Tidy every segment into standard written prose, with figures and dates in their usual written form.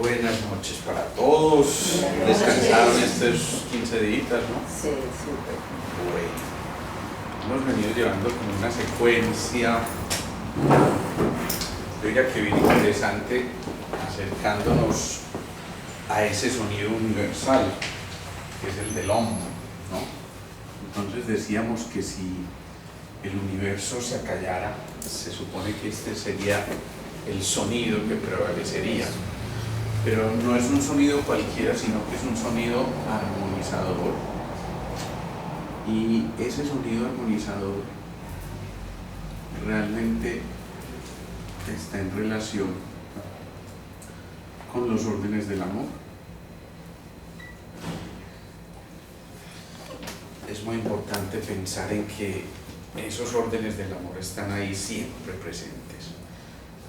Buenas noches para todos. Descansaron estos 15 días, ¿no? Sí, súper. Bueno, hemos venido llevando como una secuencia, yo diría que bien interesante, acercándonos a ese sonido universal, que es el del hombre, ¿no? Entonces decíamos que si el universo se acallara, se supone que este sería el sonido que prevalecería. Pero no es un sonido cualquiera, sino que es un sonido armonizador. Y ese sonido armonizador realmente está en relación con los órdenes del amor. Es muy importante pensar en que esos órdenes del amor están ahí siempre presentes,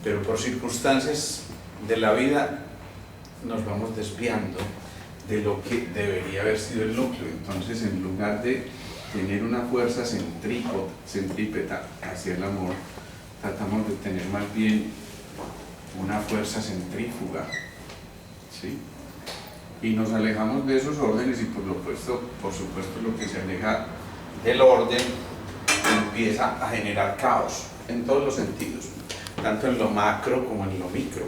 pero por circunstancias de la vida nos vamos desviando de lo que debería haber sido el núcleo. Entonces, en lugar de tener una fuerza centrípeta hacia el amor, tratamos de tener más bien una fuerza centrífuga, ¿sí? Y nos alejamos de esos órdenes, y por supuesto lo que se aleja del orden empieza a generar caos en todos los sentidos, tanto en lo macro como en lo micro.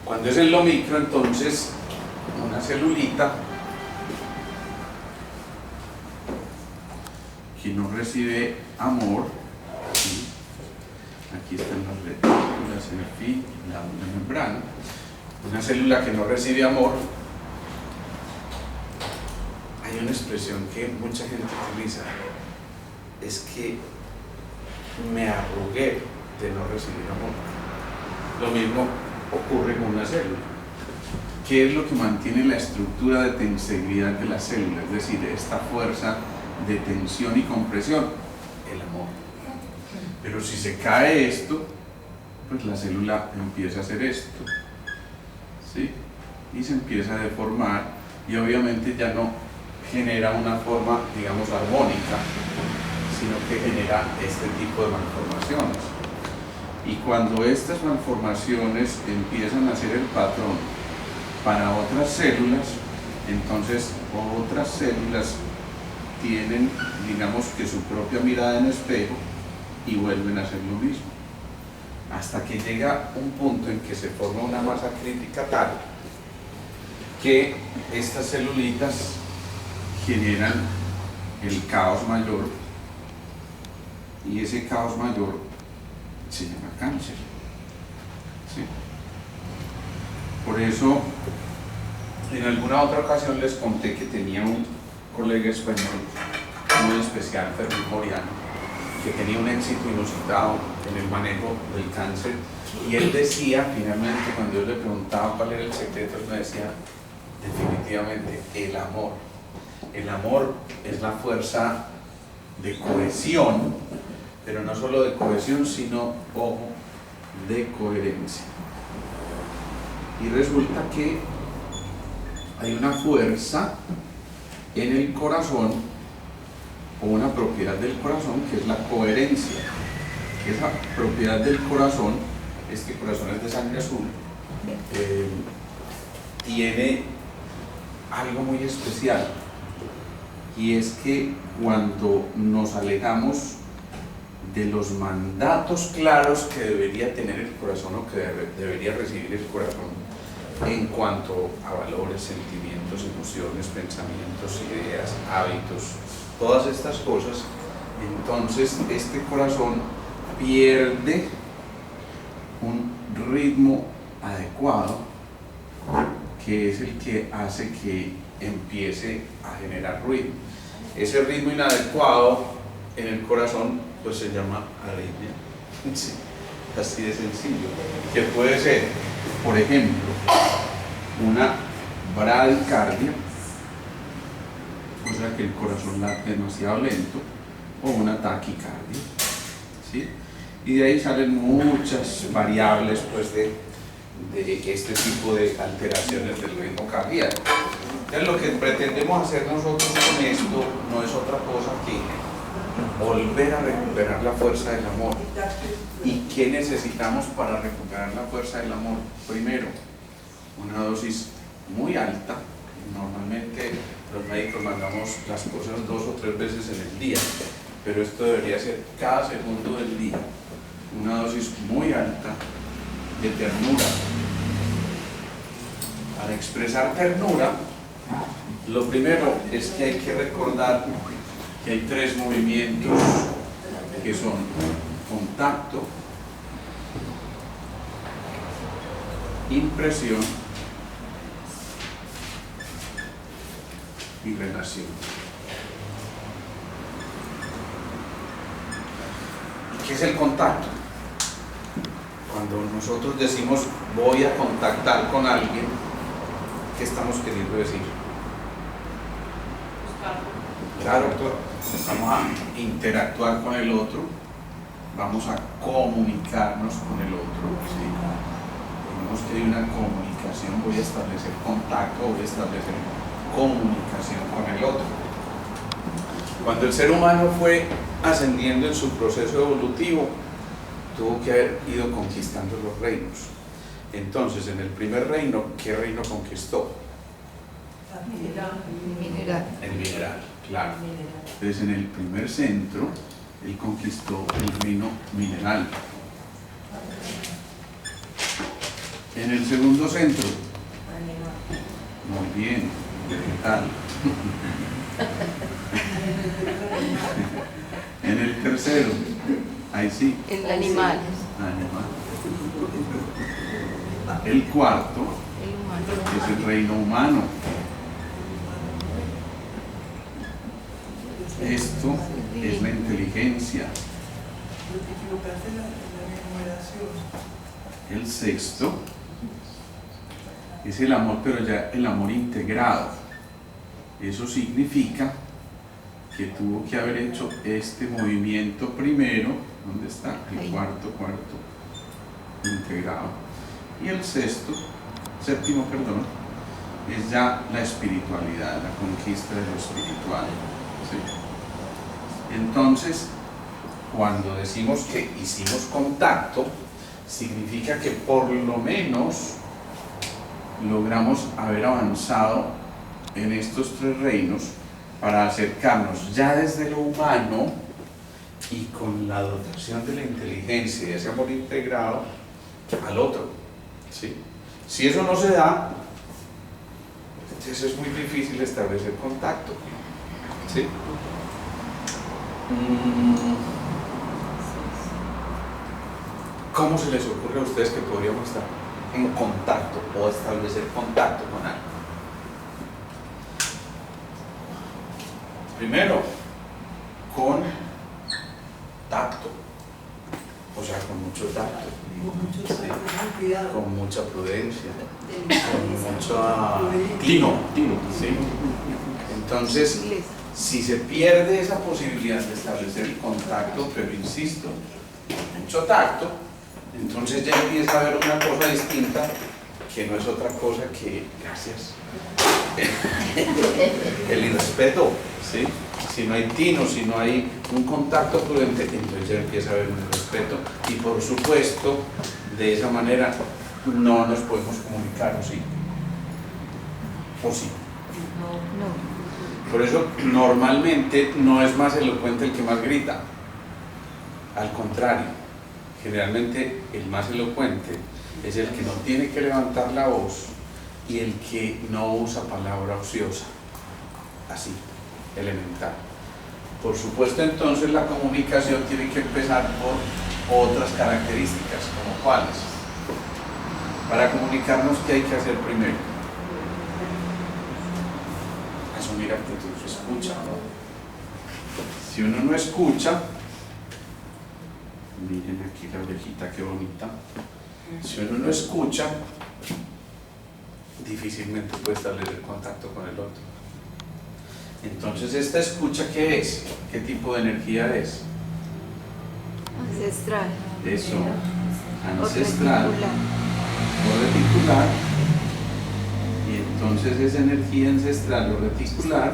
Cuando es en lo micro, entonces una celulita que no recibe amor, ¿sí? Aquí están las retículas, en fin, la membrana. Una célula que no recibe amor, hay una expresión que mucha gente utiliza, es que me arrugué de no recibir amor. Lo mismo ocurre con una célula. ¿Qué es lo que mantiene la estructura de tenseguridad de la célula? Es decir, esta fuerza de tensión y compresión, el amor. Pero si se cae esto, pues la célula empieza a hacer esto, ¿sí? Y se empieza a deformar, y obviamente ya no genera una forma, digamos, armónica, sino que genera este tipo de malformaciones. Y cuando estas malformaciones empiezan a ser el patrón para otras células, entonces otras células tienen, digamos, que su propia mirada en espejo y vuelven a hacer lo mismo, hasta que llega un punto en que se forma una masa crítica tal que estas celulitas generan el caos mayor, y ese caos mayor se llama cáncer, ¿sí? Por eso, en alguna otra ocasión les conté que tenía un colega español muy especial, Fermín Moriano, que tenía un éxito inusitado en el manejo del cáncer, y él decía, finalmente, cuando yo le preguntaba cuál era el secreto, él me decía, definitivamente, el amor. El amor es la fuerza de cohesión, pero no solo de cohesión, sino, ojo, de coherencia. Y resulta que hay una fuerza en el corazón, o una propiedad del corazón, que es la coherencia. Esa propiedad del corazón, este corazón es de sangre azul, tiene algo muy especial, y es que cuando nos alejamos de los mandatos claros que debería tener el corazón, o que debería recibir el corazón, en cuanto a valores, sentimientos, emociones, pensamientos, ideas, hábitos, todas estas cosas, entonces este corazón pierde un ritmo adecuado, que es el que hace que empiece a generar ruido. Ese ritmo inadecuado en el corazón pues se llama arritmia, sí, así de sencillo, que puede ser, por ejemplo, una bradicardia, o sea que el corazón late demasiado lento, o una taquicardia, ¿sí? Y de ahí salen muchas variables pues de este tipo de alteraciones del ritmo cardíaco. Entonces, lo que pretendemos hacer nosotros con esto no es otra cosa que volver a recuperar la fuerza del amor, y ¿qué necesitamos para recuperar la fuerza del amor? Primero, una dosis muy alta. Normalmente los médicos mandamos las cosas 2 o 3 veces en el día, pero esto debería ser cada segundo del día. Una dosis muy alta de ternura. Para expresar ternura, lo primero es que hay que recordar que hay 3 movimientos que son contacto, impresión y relación. ¿Y qué es el contacto? Cuando nosotros decimos voy a contactar con alguien, ¿qué estamos queriendo decir? Claro, vamos a interactuar con el otro, vamos a comunicarnos con el otro, ¿sí? Digamos que hay una comunicación, voy a establecer contacto, voy a establecer comunicación con el otro. Cuando el ser humano fue ascendiendo en su proceso evolutivo, tuvo que haber ido conquistando los reinos. Entonces, en el primer reino, ¿qué reino conquistó? El mineral, claro. Entonces, en el primer centro, él conquistó el reino mineral. En el segundo centro, muy bien, vegetal. En el tercero, ahí sí. El animal. El cuarto es el reino humano. Esto es la inteligencia. El sexto es el amor, pero ya el amor integrado. Eso significa que tuvo que haber hecho este movimiento primero. ¿Dónde está? El cuarto integrado. Y el séptimo, es ya la espiritualidad, la conquista de lo espiritual. ¿Sí? Entonces, cuando decimos que hicimos contacto, significa que por lo menos logramos haber avanzado en estos 3 reinos para acercarnos ya desde lo humano y con la dotación de la inteligencia y ese amor integrado al otro. ¿Sí? Si eso no se da, entonces es muy difícil establecer contacto. ¿Sí? ¿Cómo se les ocurre a ustedes que podríamos estar en contacto o establecer contacto con alguien? Primero, con tacto, o sea, con mucho tacto, sí, con mucha prudencia, con mucha tino, ¿sí? Entonces, si se pierde esa posibilidad de establecer el contacto, pero insisto, mucho tacto, entonces ya empieza a haber una cosa distinta que no es otra cosa que, gracias, el irrespeto, ¿sí? Si no hay tino, si no hay un contacto prudente, entonces ya empieza a haber un irrespeto y por supuesto, de esa manera no nos podemos comunicar, ¿o sí? ¿O sí? No. Por eso normalmente no es más elocuente el que más grita, al contrario, generalmente el más elocuente es el que no tiene que levantar la voz y el que no usa palabra ociosa, así, elemental. Por supuesto, entonces la comunicación tiene que empezar por otras características, como cuáles. Para comunicarnos, ¿qué hay que hacer primero? Asumir actitud de escucha, ¿no? Si uno no escucha, miren aquí la orejita, qué bonita. Si uno no escucha, difícilmente puede establecer contacto con el otro. Entonces, ¿esta escucha qué es? ¿Qué tipo de energía es? Ancestral. Eso, ancestral o reticular. Y entonces esa energía ancestral o reticular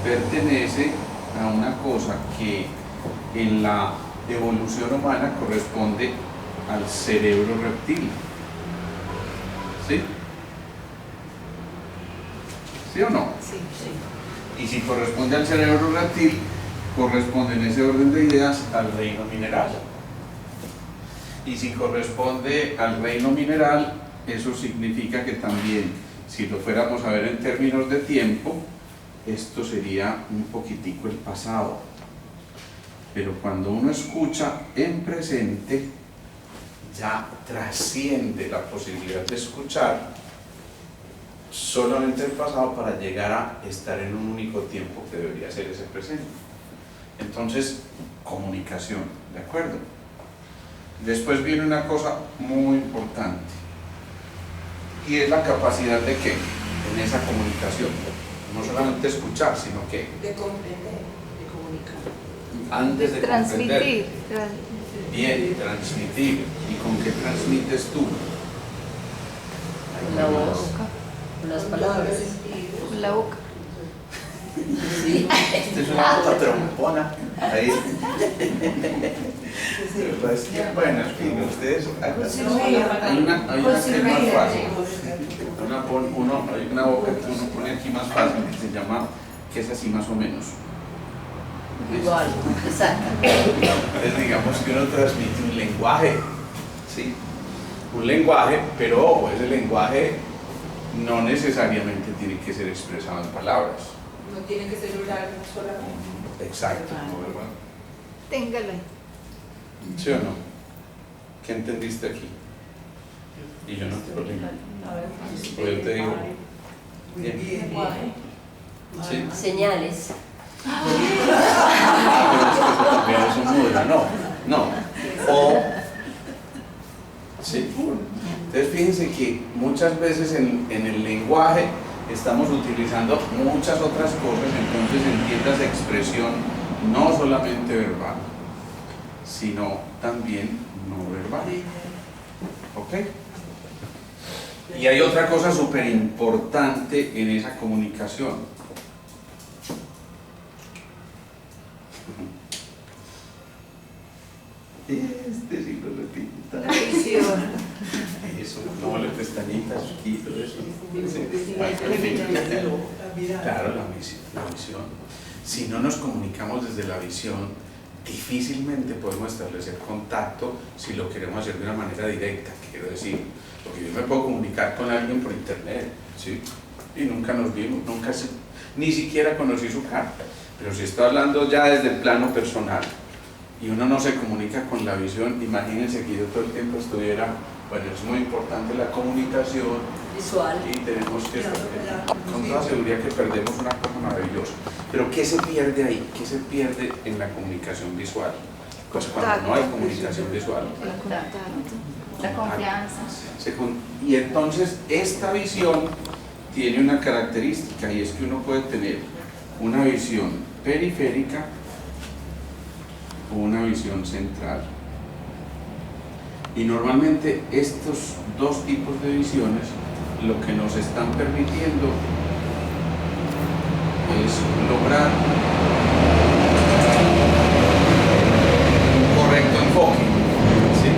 pertenece a una cosa que en la evolución humana corresponde al cerebro reptil. ¿Sí? ¿Sí o no? Sí, sí. Y si corresponde al cerebro reptil, corresponde en ese orden de ideas al reino mineral. Y si corresponde al reino mineral, eso significa que también, si lo fuéramos a ver en términos de tiempo, esto sería un poquitico el pasado. Pero cuando uno escucha en presente, ya trasciende la posibilidad de escuchar solamente el pasado para llegar a estar en un único tiempo que debería ser ese presente. Entonces, comunicación, ¿de acuerdo? Después viene una cosa muy importante, y es la capacidad de ¿qué? En esa comunicación, no solamente escuchar, sino que De comprender, de comunicar. antes de comprender, Transmitir. bien, transmitir. ¿Y con qué transmites tú? Con la voz, con las palabras. Con la boca. Sí. Esta es una cosa trompona. Ahí. Pero es que, bueno, en fin, ustedes. Hay una que es más fácil. Hay una boca que uno pone aquí más fácil, que se llama, que es así más o menos. Igual, exacto. Entonces digamos que uno transmite un lenguaje, ¿sí? Un lenguaje, pero ojo, ese lenguaje no necesariamente tiene que ser expresado en palabras. No tiene que ser oral solamente. Exacto, ¿no, verdad? Téngalo ahí. ¿Sí o no? ¿Qué entendiste aquí? Y yo no te lo digo. O yo te digo. Bien. ¿Sí? Señales. Ah, pero es que eso muda, no. O, sí. Entonces fíjense que muchas veces en el lenguaje estamos utilizando muchas otras cosas, entonces entiendas expresión no solamente verbal, sino también no verbal. ¿Ok? Y hay otra cosa súper importante en esa comunicación. Este sí lo repito. La visión. Eso, no le pestañitas, chiquito, eso. Sí. Claro, la visión. Si no nos comunicamos desde la visión, difícilmente podemos establecer contacto si lo queremos hacer de una manera directa. Quiero decir, porque yo me puedo comunicar con alguien por internet, ¿sí? Y nunca nos vimos, ni siquiera conocí su cara. Pero si estoy hablando ya desde el plano personal y uno no se comunica con la visión, imagínense que yo todo el tiempo estuviera, bueno, es muy importante la comunicación Visual. y tenemos que, con toda seguridad que perdemos una cosa maravillosa. Pero ¿qué se pierde ahí? ¿Qué se pierde en la comunicación visual? Pues cuando no hay comunicación visual. El contacto. La confianza. Y entonces esta visión tiene una característica, y es que uno puede tener una visión periférica o una visión central. Y normalmente estos dos tipos de visiones lo que nos están permitiendo es lograr un correcto enfoque, ¿sí?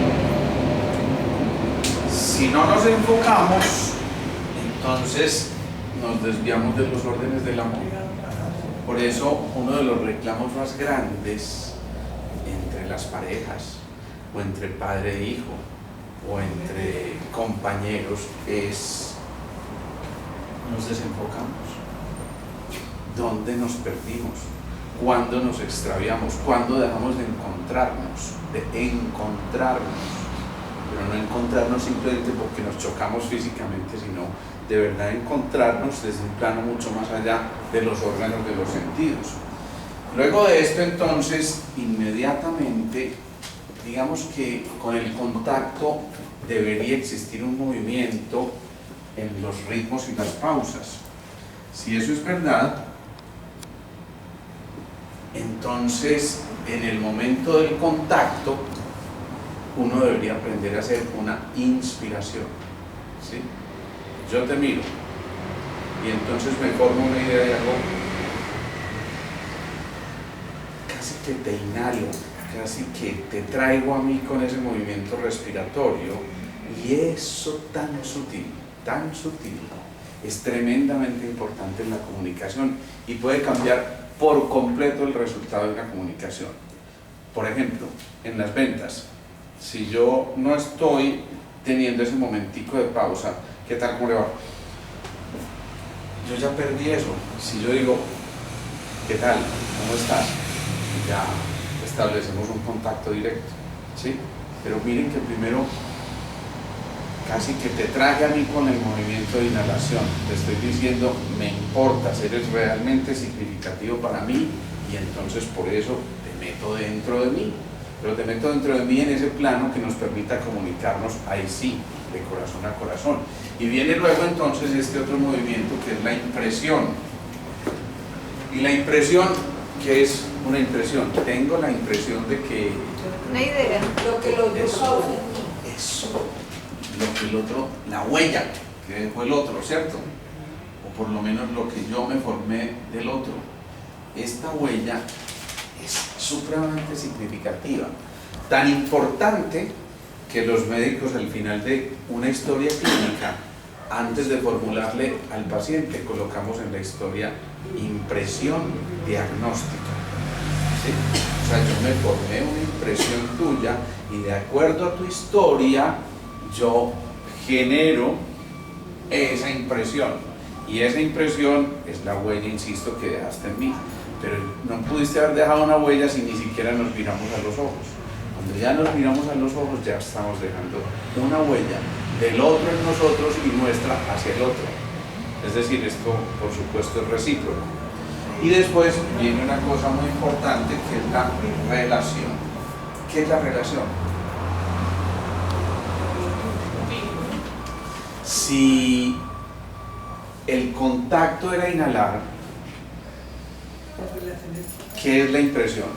Si no nos enfocamos, entonces nos desviamos de los órdenes del amor. Por eso uno de los reclamos más grandes entre las parejas, o entre padre e hijo, o entre compañeros, es: nos desenfocamos. ¿Dónde nos perdimos? ¿Cuándo nos extraviamos? ¿Cuándo dejamos de encontrarnos? Pero no encontrarnos simplemente porque nos chocamos físicamente, sino de verdad encontrarnos desde un plano mucho más allá de los órganos de los sentidos. Luego de esto, entonces, inmediatamente, digamos que con el contacto debería existir un movimiento en los ritmos y las pausas. Si eso es verdad, entonces en el momento del contacto uno debería aprender a hacer una inspiración, ¿sí? Yo te miro y entonces me formo una idea y hago, casi que te inhalo, casi que te traigo a mí con ese movimiento respiratorio, y eso tan sutil, es tremendamente importante en la comunicación y puede cambiar por completo el resultado de una comunicación. Por ejemplo, en las ventas, si yo no estoy teniendo ese momentico de pausa, ¿qué tal, cómo le va? Yo ya perdí eso. Si yo digo, ¿qué tal? ¿Cómo estás? Ya establecemos un contacto directo, ¿sí? Pero miren que primero casi que te traje a mí con el movimiento de inhalación. Te estoy diciendo, me importas, eres realmente significativo para mí, y entonces por eso te meto dentro de mí. Pero te meto dentro de mí en ese plano que nos permita comunicarnos, ahí sí, de corazón a corazón. Y viene luego entonces este otro movimiento que es la impresión. Y la impresión, ¿qué es una impresión? Tengo la impresión de que... Una idea. Lo que lo yo causa. Eso, lo que el otro, la huella que dejó el otro, ¿cierto? O por lo menos lo que yo me formé del otro. Esta huella es supremamente significativa, tan importante que los médicos al final de una historia clínica, antes de formularle al paciente, colocamos en la historia impresión diagnóstica, ¿sí? O sea, yo me formé una impresión tuya y de acuerdo a tu historia yo genero esa impresión, y esa impresión es la huella, insisto, que dejaste en mí. Pero no pudiste haber dejado una huella si ni siquiera nos miramos a los ojos. Cuando ya nos miramos a los ojos, ya estamos dejando una huella del otro en nosotros y nuestra hacia el otro. Es decir, esto por supuesto es recíproco. Y después viene una cosa muy importante, que es la relación. ¿Qué es la relación? Si el contacto era inhalar, ¿qué es la impresión?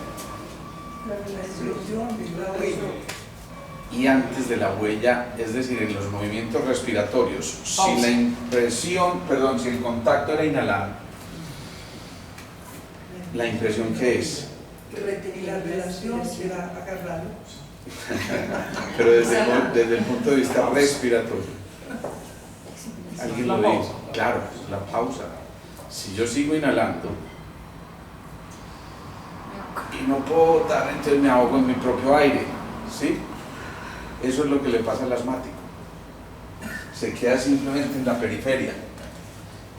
Y antes de la huella, es decir, en los movimientos respiratorios, si la impresión, perdón, si el contacto era inhalar, ¿la impresión qué es? Y la relación será agarrarlo. Pero desde el punto de vista respiratorio. ¿Alguien lo dice? Claro, la pausa. Si yo sigo inhalando y no puedo botar, entonces me ahogo en mi propio aire, ¿sí? Eso es lo que le pasa al asmático. Se queda simplemente en la periferia.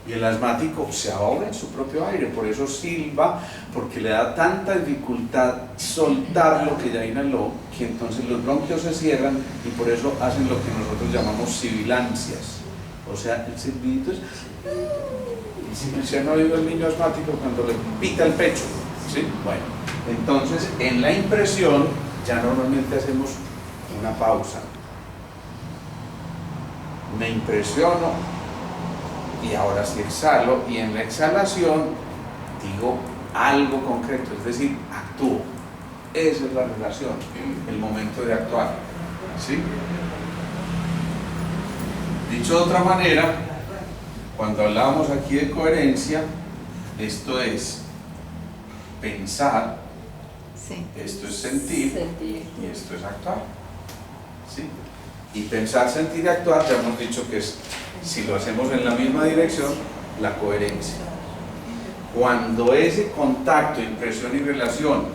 Y el asmático se ahoga en su propio aire, por eso silba, porque le da tanta dificultad soltar lo que ya inhaló, que entonces los bronquios se cierran y por eso hacen lo que nosotros llamamos sibilancias. O sea, el silbidito es... ¿Se han oído el niño asmático cuando le pica el pecho? ¿Sí? Bueno, entonces en la impresión ya normalmente hacemos una pausa. Me impresiono y ahora sí exhalo, y en la exhalación digo algo concreto, es decir, actúo. Esa es la relación, el momento de actuar, ¿sí? Dicho de otra manera, cuando hablábamos aquí de coherencia, esto es pensar, Sí. esto es sentir y esto es actuar, ¿sí? Y pensar, sentir y actuar, ya hemos dicho que es, si lo hacemos en la misma dirección, la coherencia. Cuando ese contacto, impresión y relación,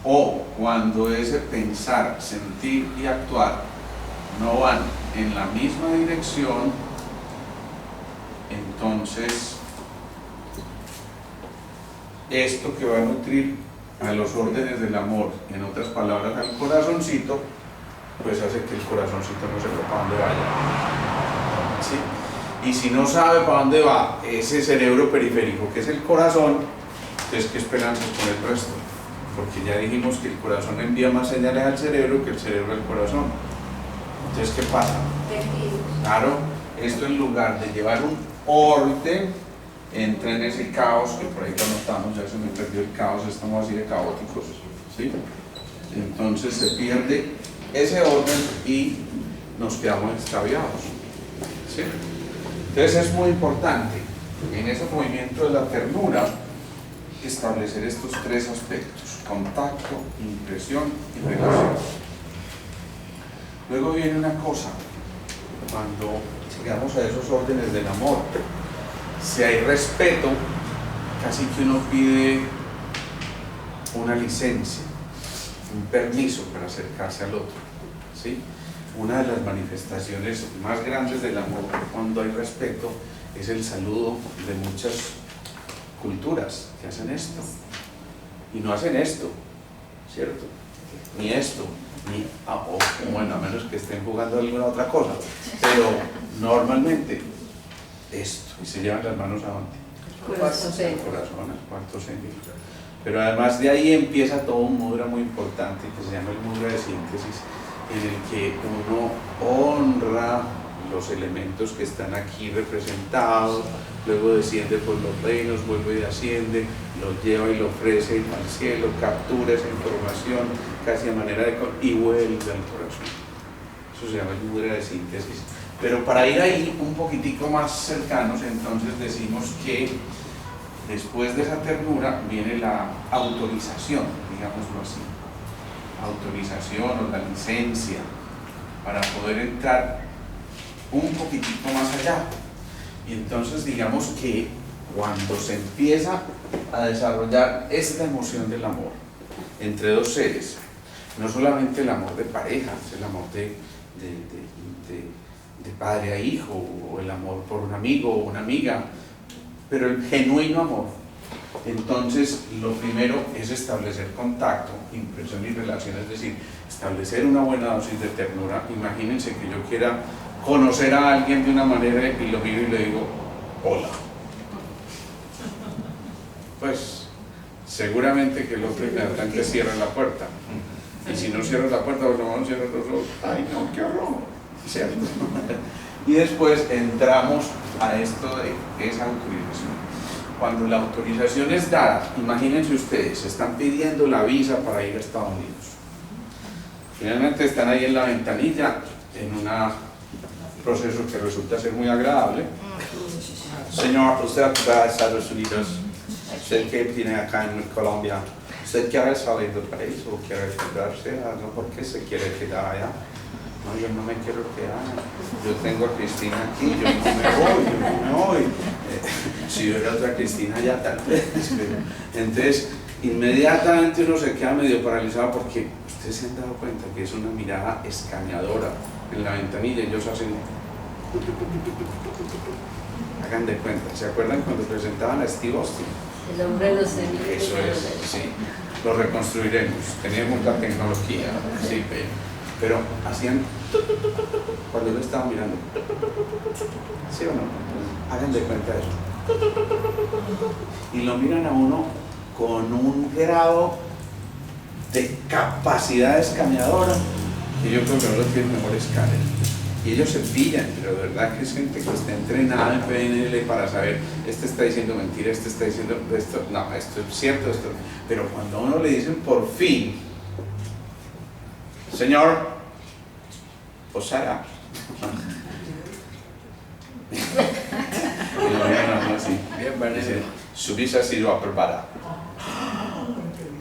o cuando ese pensar, sentir y actuar no van en la misma dirección, entonces esto que va a nutrir a los órdenes del amor, en otras palabras al corazoncito, pues hace que el corazoncito no sepa para dónde vaya, ¿sí? Y si no sabe para dónde va ese cerebro periférico que es el corazón, entonces ¿qué esperanzas con el resto? Porque ya dijimos que el corazón envía más señales al cerebro que el cerebro al corazón. Entonces ¿qué pasa? Claro, esto en lugar de llevar un orden, entra en ese caos, que por ahí lo notamos, ya se me perdió el caos, estamos así de caóticos, ¿sí? Entonces se pierde ese orden y nos quedamos extraviados, ¿sí? Entonces es muy importante en ese movimiento de la ternura establecer estos tres aspectos: contacto, impresión y relación. Luego viene una cosa, cuando llegamos a esos órdenes del amor, si hay respeto, casi que uno pide una licencia, un permiso para acercarse al otro, ¿sí? Una de las manifestaciones más grandes del amor, cuando hay respeto, es el saludo de muchas culturas que hacen esto y no hacen esto, ¿cierto? Ni esto, ni bueno, a menos que estén jugando alguna otra cosa, pero normalmente esto, y se llevan las manos adelante, Corazón. corazón al cuarto centímetro. Pero además de ahí empieza todo un mudra muy importante que se llama el mudra de síntesis, en el que uno honra los elementos que están aquí representados, luego desciende por los reinos, vuelve y asciende, lo lleva y lo ofrece al cielo, captura esa información casi a manera de y vuelve al corazón. Eso se llama el mudra de síntesis. Pero para ir ahí un poquitico más cercanos, entonces decimos que después de esa ternura viene la autorización, digámoslo así. Autorización o la licencia para poder entrar un poquitico más allá. Y entonces digamos que cuando se empieza a desarrollar esta emoción del amor entre dos seres, no solamente el amor de pareja, es el amor de padre a hijo, o el amor por un amigo o una amiga, pero el genuino amor. Entonces lo primero es establecer contacto, impresión y relación, es decir, establecer una buena dosis de ternura. Imagínense que yo quiera conocer a alguien de una manera y lo miro y le digo hola, pues seguramente que el otro inmediatamente cierra la puerta, y si no cierra la puerta, pues no cierra los ojos, ay no, qué horror, ¿cierto? Y después entramos a esto de esa autorización. Cuando la autorización es dada, imagínense ustedes, están pidiendo la visa para ir a Estados Unidos. Finalmente están ahí en la ventanilla, en un proceso que resulta ser muy agradable. Señor, usted va a Estados Unidos, usted que viene acá en Colombia, ¿usted quiere salir del país o quiere quedarse? No, ¿por qué se quiere quedar allá? No, yo no me quiero quedar, yo tengo a Cristina aquí, yo no me voy. Si hubiera otra Cristina ya tal vez, pero entonces inmediatamente uno se queda medio paralizado, porque ustedes se han dado cuenta que es una mirada escaneadora en la ventanilla. Ellos hacen, hagan de cuenta, ¿se acuerdan cuando presentaban a Steve Austin? El hombre de los semillas. Eso es, sí, lo reconstruiremos, tenemos la tecnología, sí, pero hacían cuando lo estaban mirando, ¿sí o no? Hagan de cuenta eso. Y lo miran a uno con un grado de capacidad escaneadora que yo creo que no lo tiene mejor escáner. Y ellos se pillan, pero de verdad que es gente que está entrenada en PNL para saber, este está diciendo mentira, este está diciendo esto, no, esto es cierto, esto. Pero cuando a uno le dicen por fin, señor, o Sara, y lo miran así, bien, dice, su visa ha sido aprobada.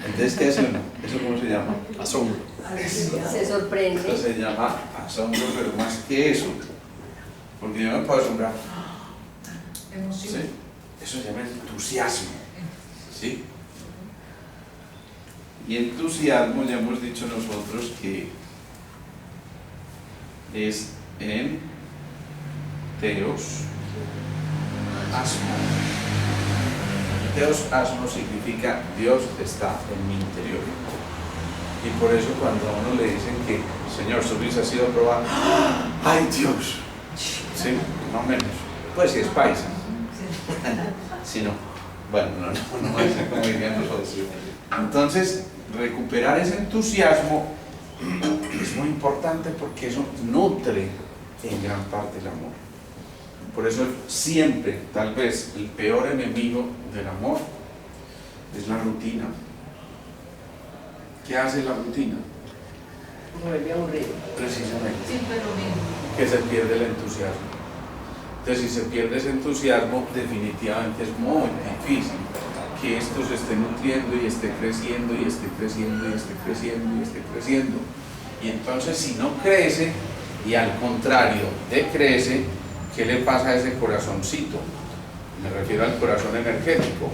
Entonces, ¿qué es uno? ¿Eso cómo se llama? Asombro. Se sorprende. Eso se llama asombro, pero más que eso, porque yo me puedo asombrar. ¿Sí? Eso se llama entusiasmo. ¿Sí? Y entusiasmo, ya hemos dicho nosotros que es en Teos asmo. Teos asmo significa Dios está en mi interior. Y por eso cuando a uno le dicen que Señor, su visa ha sido aprobada, ¡ay Dios! Sí, no menos. Pues si es paisa. Si no, bueno, no es como dirían nosotros. Entonces, recuperar ese entusiasmo es muy importante, porque eso nutre en gran parte el amor. Por eso siempre, tal vez, el peor enemigo del amor es la rutina. ¿Qué hace la rutina? Vuelve aburrido. Precisamente. Siempre lo mismo. Que se pierde el entusiasmo. Entonces, si se pierde ese entusiasmo, definitivamente es muy difícil que esto se esté nutriendo y esté creciendo y esté creciendo y esté creciendo y esté creciendo. Y entonces si no crece y al contrario decrece, ¿qué le pasa a ese corazoncito? Me refiero al corazón energético,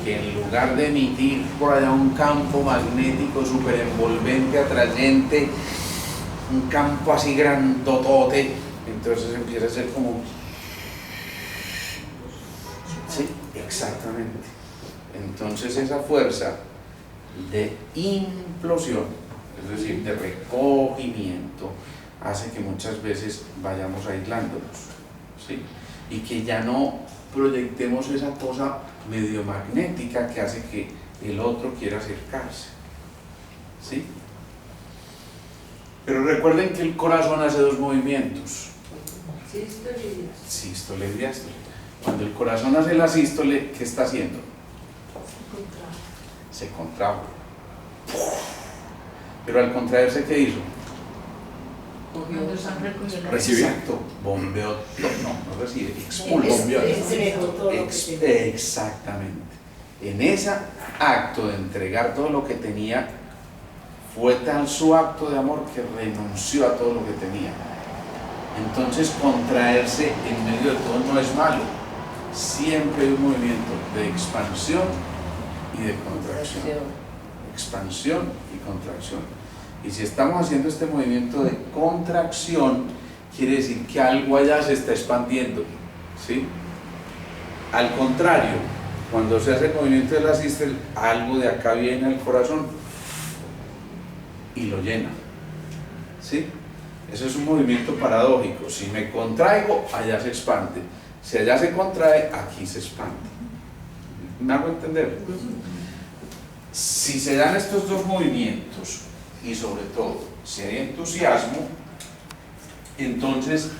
que en lugar de emitir por allá un campo magnético súper envolvente, atrayente, un campo así grandotote, entonces empieza a ser como... Sí, exactamente. Entonces esa fuerza de implosión, es decir, de recogimiento, hace que muchas veces vayamos aislándonos, ¿sí? Y que ya no proyectemos esa cosa medio magnética que hace que el otro quiera acercarse, ¿sí? Pero recuerden que el corazón hace dos movimientos: sístole y diástole. Cuando el corazón hace la sístole, ¿qué está haciendo? Se contrae. Pero al contraerse, ¿qué hizo? Cuando son recogidos. Recibe. Exacto, bombeó, no recibe, expulsa. Exactamente. En ese acto de entregar todo lo que tenía, fue tal su acto de amor que renunció a todo lo que tenía. Entonces contraerse en medio de todo no es malo. Siempre hay un movimiento de expansión y de contracción. Expansión y contracción. Y si estamos haciendo este movimiento de contracción, quiere decir que algo allá se está expandiendo, ¿sí? Al contrario, cuando se hace el movimiento de la sístole, algo de acá viene al corazón y lo llena, ¿sí? Eso es un movimiento paradójico. Si me contraigo, allá se expande. Si allá se contrae, aquí se expande. ¿Me hago entender? Si se dan estos dos movimientos y sobre todo si hay entusiasmo, entonces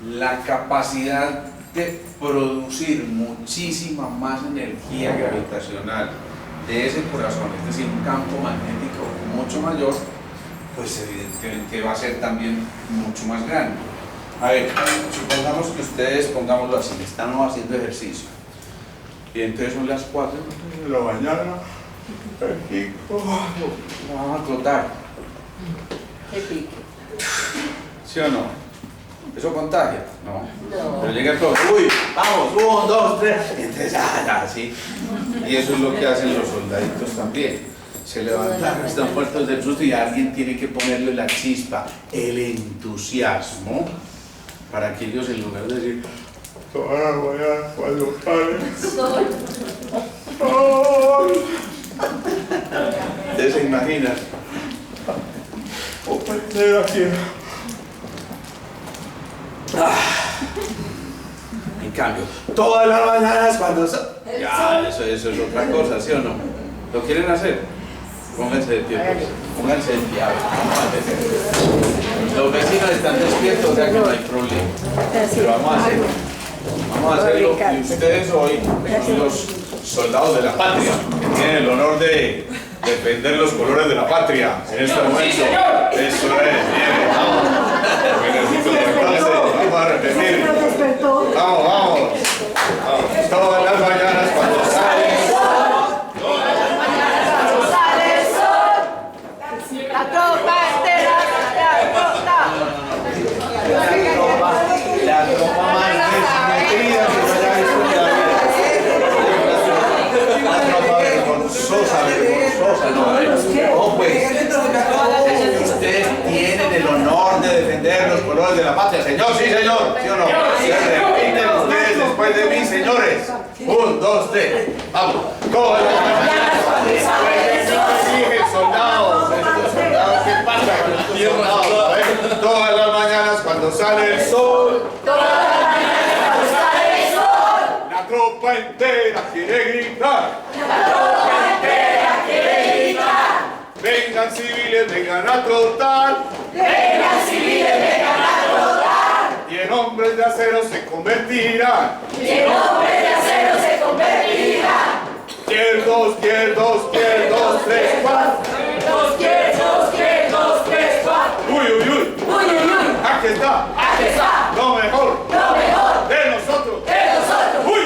la capacidad de producir muchísima más energía gravitacional de ese corazón, es decir, un campo magnético mucho mayor, pues evidentemente va a ser también mucho más grande. A ver, supongamos que ustedes, pongámoslo así, están haciendo ejercicio y entonces son las 4 de la mañana y vamos a trotar. ¿Qué pique? ¿Sí o no? ¿Eso contagia? No. No. Pero llega todo, uy, vamos, 1, 2, 3, y entonces ya, ¿sí? Y eso es lo que hacen los soldaditos también. Se levantan, están muertos del susto y alguien tiene que ponerle la chispa, el entusiasmo, para que ellos en lugar de decir, toda la mañana cuando sale el sol. ¿Ustedes se imaginan? O perder aquí. En cambio, todas las mañanas cuando ya, eso es otra cosa, ¿sí o no? ¿Lo quieren hacer? Pónganse de pie, pues. Pónganse de pie. Los vecinos están despiertos, o sea que no hay problema. Pero vamos a hacerlo. Y ustedes hoy son los soldados de la patria, que tienen el honor de defender los colores de la patria en este momento. ¡Sí, señor! Eso es, bien, vamos. Vamos a repetir. Vamos. Todas las mañanas cuando sale el sol. Todas las mañanas cuando sale el sol. La tropa entera, La tropa más desnutrida que yo haya visto en la vida. Una tropa vergonzosa, no, pues. Ustedes tienen el honor de defender los colores de la patria. Señor, sí, señor. ¿Sí o no? Se repiten ustedes después de mí, señores. 1, 2, 3. Vamos. Todas las mañanas cuando sale el sol. Exige el soldado. ¿Qué pasa con el soldado? Todas las mañanas cuando sale el sol. Todas las mañanas cuando sale el sol. La tropa entera quiere gritar. La tropa entera quiere gritar. Vengan civiles, vengan a trotar. Vengan civiles, vengan a trotar. Y en hombres de acero se convertirán. Y en hombres de acero se convertirán. Izquierdos, 3, 4. Izquierdos, 3, 4. Uy. Aquí está. Lo mejor. De nosotros. Uy.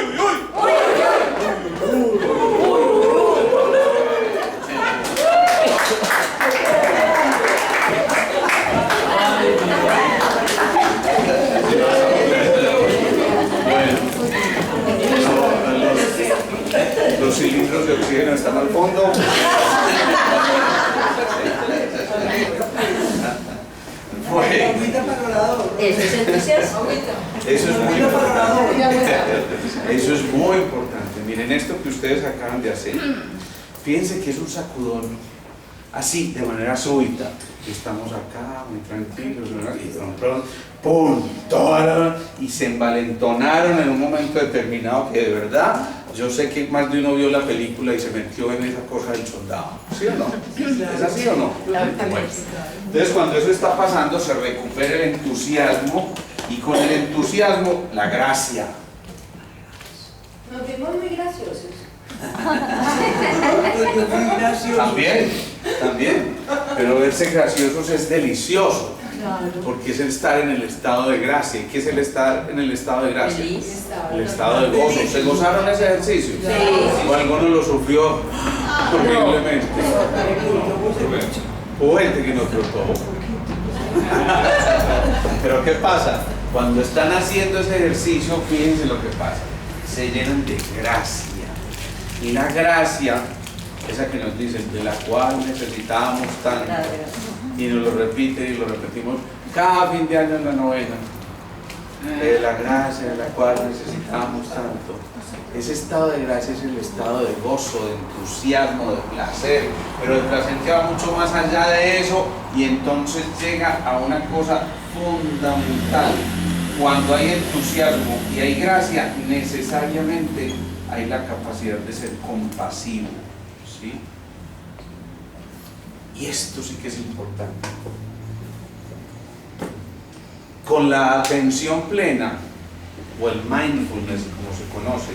orador. Eso es entusiasmo. Eso es muy Vida para importante. orador. Eso es muy importante. Miren esto que ustedes acaban de hacer. Fíjense que es un sacudón así, de manera súbita. Estamos acá, muy tranquilos, ¿verdad? Y pronto, ¡pum! Y se envalentonaron en un momento determinado que de verdad, yo sé que más de uno vio la película y se metió en esa cosa del soldado. ¿Sí o no? ¿Es así o no? Bueno, entonces cuando eso está pasando se recupera el entusiasmo y con el entusiasmo la gracia. Nos vemos muy graciosos. Muy gracioso. También, pero verse graciosos es delicioso, porque es el estar en el estado de gracia. ¿Y qué es el estar en el estado de gracia? Feliz. El estado de gozo. ¿Se gozaron ese ejercicio? ¿O alguno lo sufrió horriblemente? Hubo gente que no trató. Pero ¿qué pasa? Cuando están haciendo ese ejercicio, fíjense lo que pasa. Se llenan de gracia. Y la gracia, esa que nos dicen, de la cual necesitábamos tanto, y nos lo repite y lo repetimos cada fin de año en la novena, de la gracia de la cual necesitamos tanto. Ese estado de gracia es el estado de gozo, de entusiasmo, de placer, pero el placer que va mucho más allá de eso y entonces llega a una cosa fundamental. Cuando hay entusiasmo y hay gracia, necesariamente hay la capacidad de ser compasivo, ¿sí? Y esto sí que es importante. Con la atención plena, o el mindfulness como se conoce,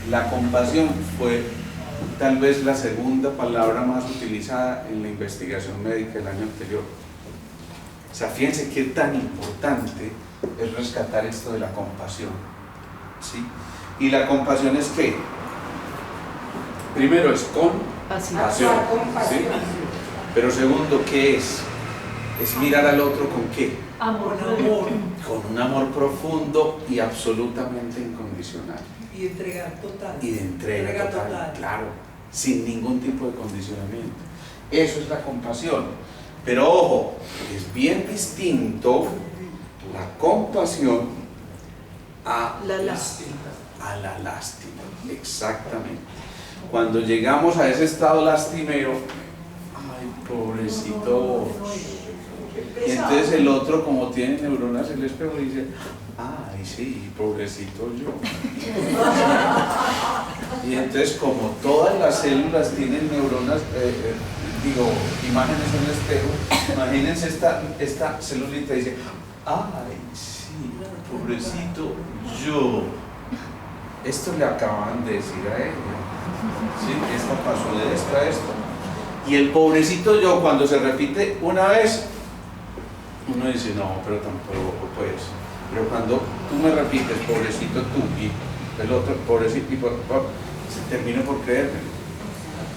la compasión fue tal vez la segunda palabra más utilizada en la investigación médica el año anterior. O sea, fíjense qué tan importante es rescatar esto de la compasión, ¿sí? Y la compasión es ¿qué? Primero es compasión, ¿sí? Pero segundo, ¿qué es? Es mirar al otro ¿con qué? Amor. Amor. Con un amor profundo y absolutamente incondicional. Y de entrega total. Y de entrega total, claro, sin ningún tipo de condicionamiento. Eso es la compasión. Pero ojo, es bien distinto la compasión a La lástima. A la lástima, exactamente. Cuando llegamos a ese estado lastimero, ay, pobrecito. Y entonces el otro, como tiene neuronas en el espejo, dice, ay, sí, pobrecito yo. Y entonces, como todas las células tienen neuronas, imágenes en el espejo, imagínense esta celulita y dice, ay, sí, pobrecito yo. Esto le acaban de decir a ella, ¿sí? Esta pasó de esto a esto. Y el pobrecito yo, cuando se repite una vez, uno dice, no, pero tampoco pues. Pero cuando tú me repites, pobrecito tú, y el otro, pobrecito, y se termina por creerme.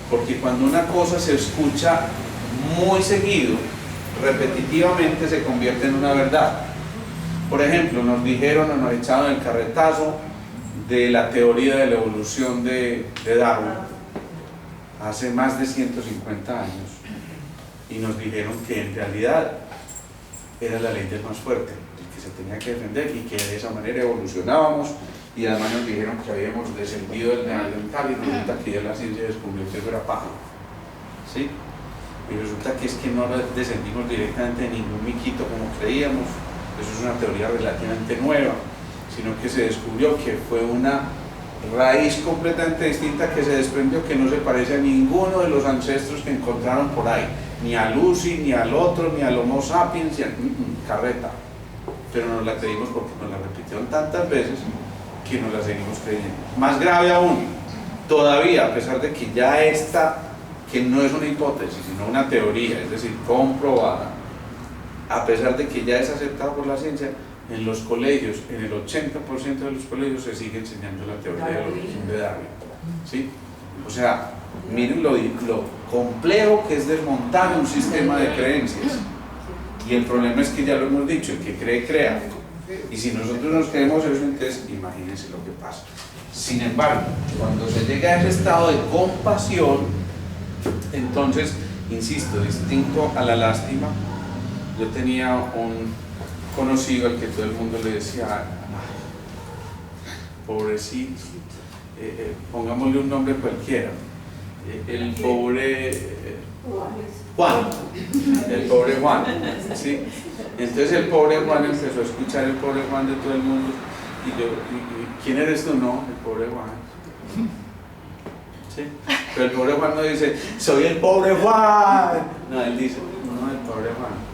Porque cuando una cosa se escucha muy seguido, repetitivamente se convierte en una verdad. Por ejemplo, nos dijeron o nos echaron el carretazo de la teoría de la evolución de Darwin hace más de 150 años y nos dijeron que en realidad era la ley del más fuerte, el que se tenía que defender y que de esa manera evolucionábamos, y además nos dijeron que habíamos descendido del neandertal y resulta que ya la ciencia descubrió que eso era paja, ¿sí? Y resulta que es que no descendimos directamente de ningún miquito como creíamos. Eso es una teoría relativamente nueva, sino que se descubrió que fue una raíz completamente distinta que se desprendió, que no se parece a ninguno de los ancestros que encontraron por ahí, ni a Lucy, ni al otro, ni al Homo sapiens, ni a carreta. Pero nos la creímos porque nos la repitieron tantas veces que nos la seguimos creyendo. Más grave aún, todavía, a pesar de que ya esta, que no es una hipótesis, sino una teoría, es decir, comprobada, a pesar de que ya es aceptada por la ciencia, en los colegios, en el 80% de los colegios se sigue enseñando la teoría de la evolución de Darwin, ¿sí? O sea, miren lo complejo que es desmontar un sistema de creencias. Y el problema es que ya lo hemos dicho, el que cree, crea. Y si nosotros nos creemos eso, entonces imagínense lo que pasa. Sin embargo, cuando se llega a ese estado de compasión, entonces, insisto, distinto a la lástima, yo tenía un conocido al que todo el mundo le decía, "Ay, pobrecito, pongámosle un nombre cualquiera, el pobre Juan, el pobre Juan, ¿sí? Entonces el pobre Juan empezó a escuchar el pobre Juan de todo el mundo, y yo, ¿quién eres tú? No, el pobre Juan. ¿Sí? Pero el pobre Juan no dice, soy el pobre Juan. No, él dice, no, el pobre Juan.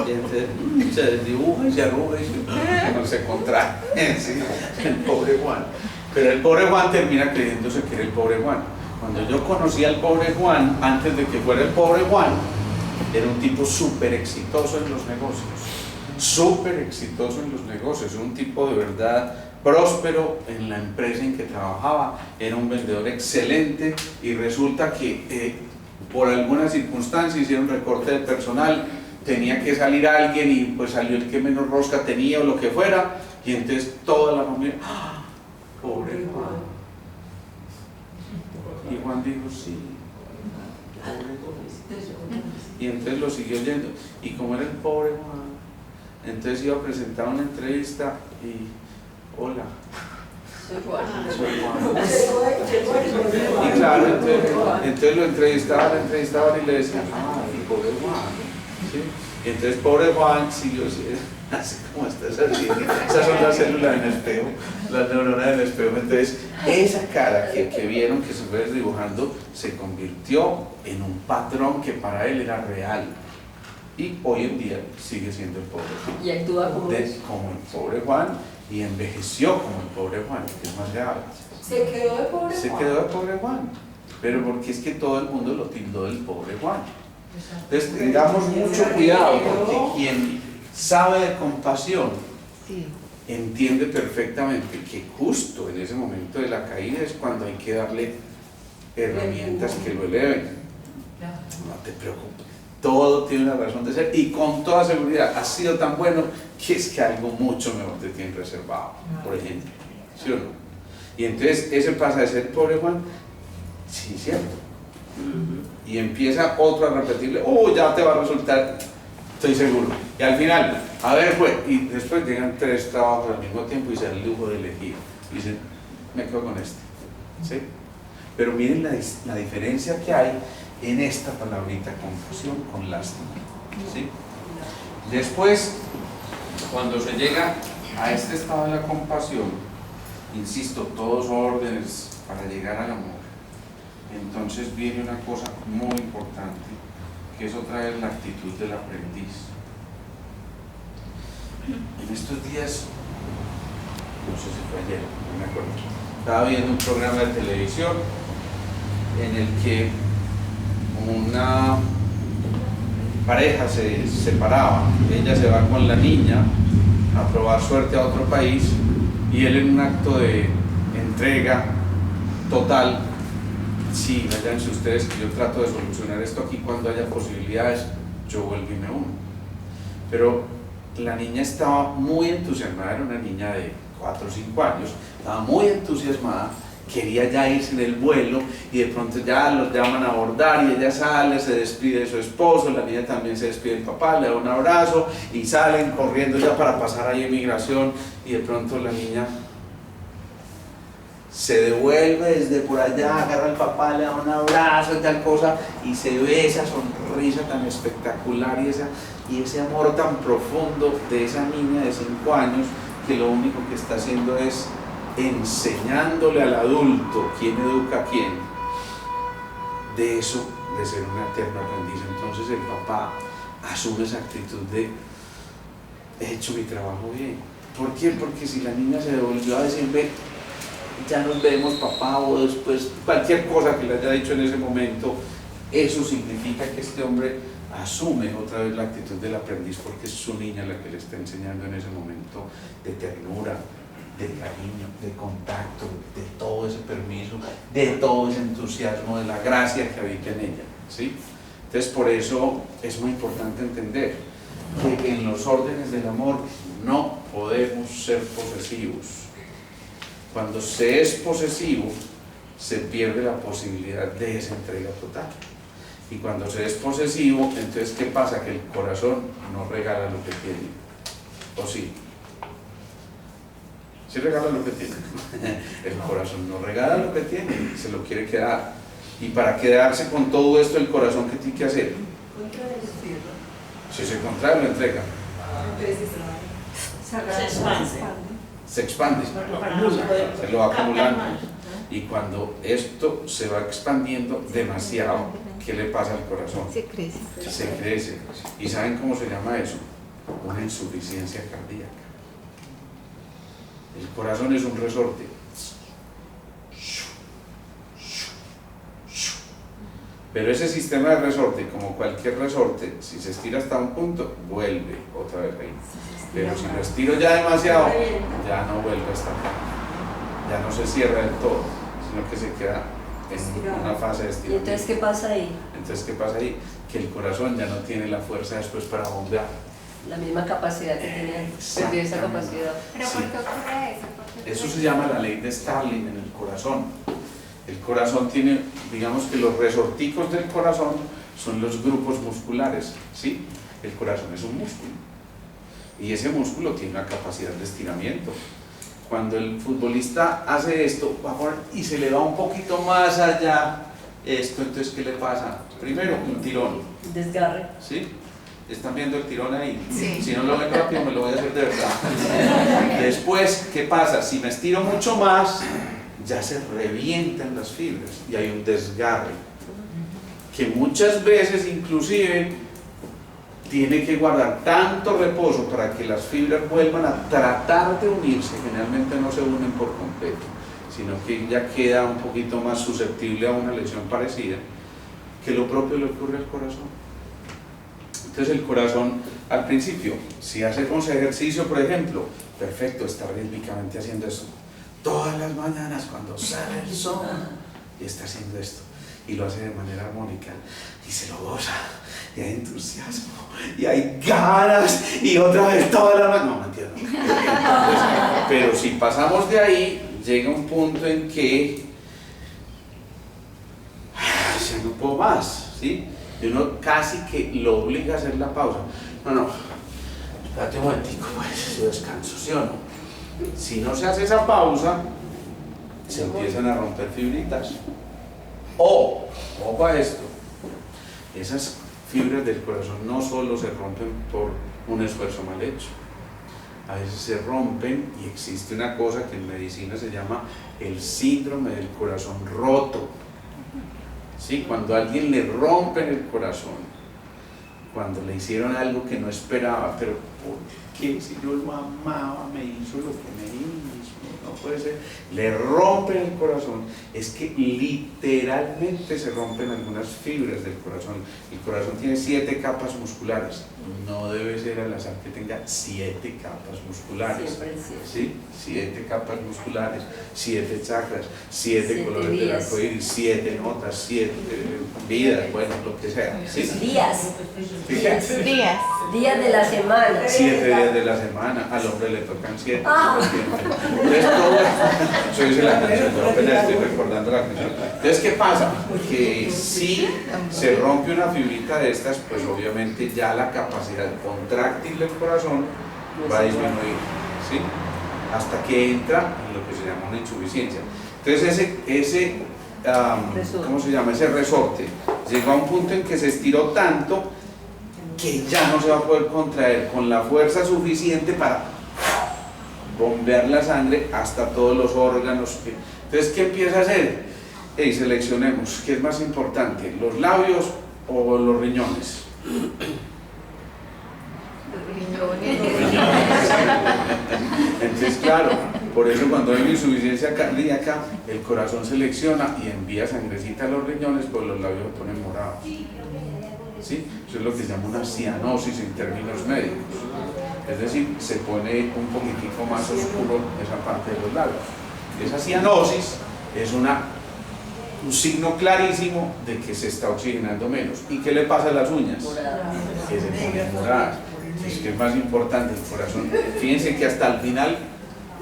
Y entonces se desdibuja y se arruga y no se contrae, ¿sí? El pobre Juan. Pero el pobre Juan termina creyéndose que era el pobre Juan. Cuando yo conocí al pobre Juan, antes de que fuera el pobre Juan, era un tipo súper exitoso en los negocios. Súper exitoso en los negocios, un tipo de verdad próspero en la empresa en que trabajaba, era un vendedor excelente, y resulta que por alguna circunstancia hicieron recorte de personal, tenía que salir alguien y pues salió el que menos rosca tenía o lo que fuera, y entonces toda la familia, ¡ah! Pobre Juan. Y Juan dijo, sí, pobre Juan. Y entonces lo siguió oyendo, y como era el pobre Juan, entonces iba a presentar una entrevista y, hola, soy Juan. Y claro, entonces lo entrevistaban y le decían, ah, el pobre Juan. ¿Sí? Y entonces pobre Juan siguió así como estás así, esas son las células en el espejo, las neuronas del espejo. Entonces esa cara que vieron que se fue dibujando se convirtió en un patrón que para él era real. Y hoy en día sigue siendo el pobre Juan. Y actúa como el pobre Juan, y envejeció como el pobre Juan, que es más grave. Se quedó de pobre Juan. Se quedó de pobre Juan. Pero porque es que todo el mundo lo tildó del pobre Juan. Entonces tengamos mucho cuidado, porque quien sabe de compasión entiende perfectamente que justo en ese momento de la caída es cuando hay que darle herramientas que lo eleven. No te preocupes. Todo tiene una razón de ser, y con toda seguridad ha sido tan bueno que es que algo mucho mejor te tiene reservado, por ejemplo, ¿sí o no? Y entonces ese pasa de ser pobre Juan, sí, cierto, y empieza otro a repetirle, ya te va a resultar, estoy seguro, y al final, a ver, pues, y después llegan 3 trabajos al mismo tiempo y se da el lujo de elegir, y dicen, me quedo con este, ¿sí? Pero miren la diferencia que hay en esta palabrita, compasión con lástima, ¿sí? Después, cuando se llega a este estado de la compasión, insisto, todos órdenes para llegar al amor, entonces viene una cosa muy importante, que es otra vez la actitud del aprendiz. En estos días, no sé si fue ayer, no me acuerdo, estaba viendo un programa de televisión en el que una pareja se separaba, ella se va con la niña a probar suerte a otro país, y él en un acto de entrega total, sí, váyanse ustedes que yo trato de solucionar esto aquí cuando haya posibilidades, yo vuelvo y me uno. Pero la niña estaba muy entusiasmada, era una niña de 4 o 5 años, estaba muy entusiasmada, quería ya irse en el vuelo, y de pronto ya los llaman a abordar y ella sale, se despide de su esposo, la niña también se despide del papá, le da un abrazo y salen corriendo ya para pasar ahí inmigración, y de pronto la niña se devuelve desde por allá, agarra al papá, le da un abrazo y tal cosa, y se ve esa sonrisa tan espectacular y ese amor tan profundo de esa niña de 5 años, que lo único que está haciendo es enseñándole al adulto quién educa a quién, de eso, de ser un eterno aprendiz. Entonces el papá asume esa actitud de he hecho mi trabajo bien. ¿Por qué? Porque si la niña se devolvió a decirme ya nos vemos papá, o después cualquier cosa que le haya dicho en ese momento, eso significa que este hombre asume otra vez la actitud del aprendiz, porque es su niña la que le está enseñando en ese momento de ternura, de cariño, de contacto, de todo ese permiso, de todo ese entusiasmo, de la gracia que habita en ella, ¿sí? Entonces por eso es muy importante entender que en los órdenes del amor no podemos ser posesivos. Cuando se es posesivo, se pierde la posibilidad de esa entrega total. Y cuando se es posesivo, entonces ¿qué pasa? Que el corazón no regala lo que tiene. ¿O sí? ¿Sí regala lo que tiene? El corazón no regala lo que tiene, se lo quiere quedar. Y para quedarse con todo esto, el corazón, ¿qué tiene que hacer? Si se contrae, lo entrega. Se expande. Se lo va acumulando. Y cuando esto se va expandiendo demasiado, ¿qué le pasa al corazón? Se crece. Se crece. ¿Y saben cómo se llama eso? Una insuficiencia cardíaca. El corazón es un resorte. Pero ese sistema de resorte, como cualquier resorte, si se estira hasta un punto, vuelve otra vez ahí. Pero si lo estiro ya demasiado, ya no vuelve hasta acá. Ya no se cierra del todo, sino que se queda en una fase de ¿Y estiramiento. entonces qué pasa ahí? Entonces, ¿qué pasa ahí? Que el corazón ya no tiene la fuerza después para bombear. La misma capacidad que tenía antes. Perdió esa capacidad. ¿Pero Sí. por qué ocurre eso? ¿Por qué Eso ocurre se llama la ley de Starling en el corazón. El corazón tiene, digamos que los resorticos del corazón son los grupos musculares, ¿sí? El corazón es un músculo y ese músculo tiene una capacidad de estiramiento. Cuando el futbolista hace esto, va a poner y se le va un poquito más allá esto, entonces ¿qué le pasa? Primero, un tirón, Desgarre. ¿sí? ¿Están viendo el tirón ahí? Sí. Si no lo ven rápido, me lo voy a hacer de verdad. Después, ¿qué pasa? Si me estiro mucho más, ya se revientan las fibras y hay un desgarre que muchas veces inclusive tiene que guardar tanto reposo para que las fibras vuelvan a tratar de unirse. Generalmente no se unen por completo, sino que ya queda un poquito más susceptible a una lesión parecida, que lo propio le ocurre al corazón. Entonces el corazón, al principio, si hacemos ejercicio, por ejemplo, perfecto, está rítmicamente haciendo eso todas las mañanas cuando sale el sol, y está haciendo esto, y lo hace de manera armónica, y se lo goza, y hay entusiasmo, y hay ganas, y otra vez todas las mañanas, no, entiendo. Entonces, pero si pasamos de ahí, llega un punto en que ya no puedo más, ¿sí? Y uno casi que lo obliga a hacer la pausa. No, espérate un momentico, pues, yo descanso, ¿sí o no? Si no se hace esa pausa, se empiezan a romper fibritas. O, ojo a esto, esas fibras del corazón no solo se rompen por un esfuerzo mal hecho, a veces se rompen y existe una cosa que en medicina se llama el síndrome del corazón roto. ¿Sí? Cuando a alguien le rompen el corazón, cuando le hicieron algo que no esperaba, pero ¿por qué? Si yo lo amaba, me hizo lo que me hizo, no puede ser. Le rompen el corazón, es que literalmente se rompen algunas fibras del corazón. El corazón tiene 7 capas musculares, no debe ser al azar que tenga 7 capas musculares. Siempre es cierto. ¿Sí? 7 capas musculares, 7 chakras, 7 7 colores del días. arcoíris, 7 notas, 7 vidas, bueno, lo que sea. ¿Sí? Días. Fíjense. Días. Días de la semana. 7 días de la semana, al hombre le tocan 7. Ah. Entonces, todo eso dice la canción, yo apenas estoy recordando la canción. Entonces, ¿qué pasa? Que si se rompe una fibrita de estas, pues obviamente ya la capacidad contráctil del corazón va a disminuir, ¿sí? Hasta que entra en lo que se llama una insuficiencia. Entonces, ¿cómo se llama? Ese resorte llega a un punto en que se estiró tanto que ya no se va a poder contraer con la fuerza suficiente para bombear la sangre hasta todos los órganos. Entonces, ¿qué empieza a hacer? Seleccionemos, ¿qué es más importante? ¿Los labios o los riñones? Entonces, claro, por eso cuando hay una insuficiencia cardíaca, el corazón selecciona y envía sangrecita a los riñones, pues los labios se ponen morados. ¿Sí? Eso es lo que se llama una cianosis en términos médicos. Es decir, se pone un poquitico más oscuro esa parte de los labios. Esa cianosis es un signo clarísimo de que se está oxigenando menos. ¿Y qué le pasa a las uñas? Que se ponen moradas. Es que es más importante el corazón. Fíjense que hasta el final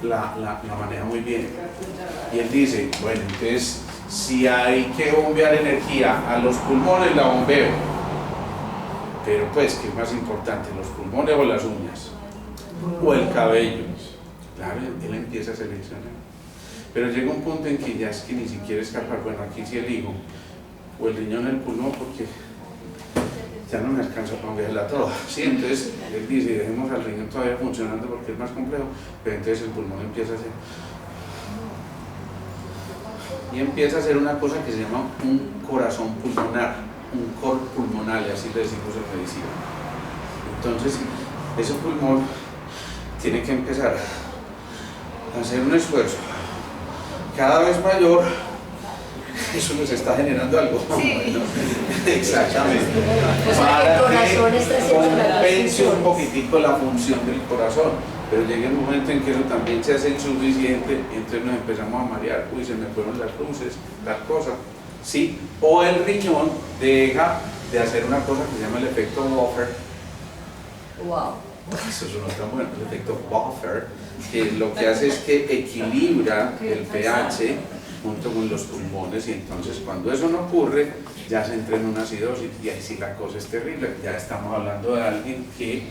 la maneja muy bien. Y él dice, bueno, entonces Si hay que bombear energía a los pulmones, la bombeo. Pero pues, ¿qué es más importante? ¿Los pulmones o las uñas? ¿O el cabello? Claro, él empieza a seleccionar. Pero llega un punto en que ya es que ni siquiera escapar, bueno, aquí sí elijo, o el riñón o el pulmón, porque ya no me alcanza para bombearla toda. Sí, entonces él dice, dejemos al riñón todavía funcionando porque es más complejo, pero entonces el pulmón empieza a hacer. Y empieza a hacer una cosa que se llama un corazón pulmonar, un cor pulmonar, y así le decimos en medicina. Entonces, ese pulmón tiene que empezar a hacer un esfuerzo cada vez mayor. Eso nos está generando algo. Sí. ¿No? Exactamente. O sea, que el corazón está haciendo la compense un función. poquitico la función del corazón, pero llega un momento en que eso también se hace insuficiente y entonces nos empezamos a marear. Uy, se me fueron las luces, tal cosa. ¿Sí? O el riñón deja de hacer una cosa que se llama el efecto buffer. Wow. Eso es una tan bueno, el efecto buffer, que lo que hace es que equilibra el pH junto con los pulmones, y entonces cuando eso no ocurre ya se entra en una acidosis y ahí sí la cosa es terrible. Ya estamos hablando de alguien que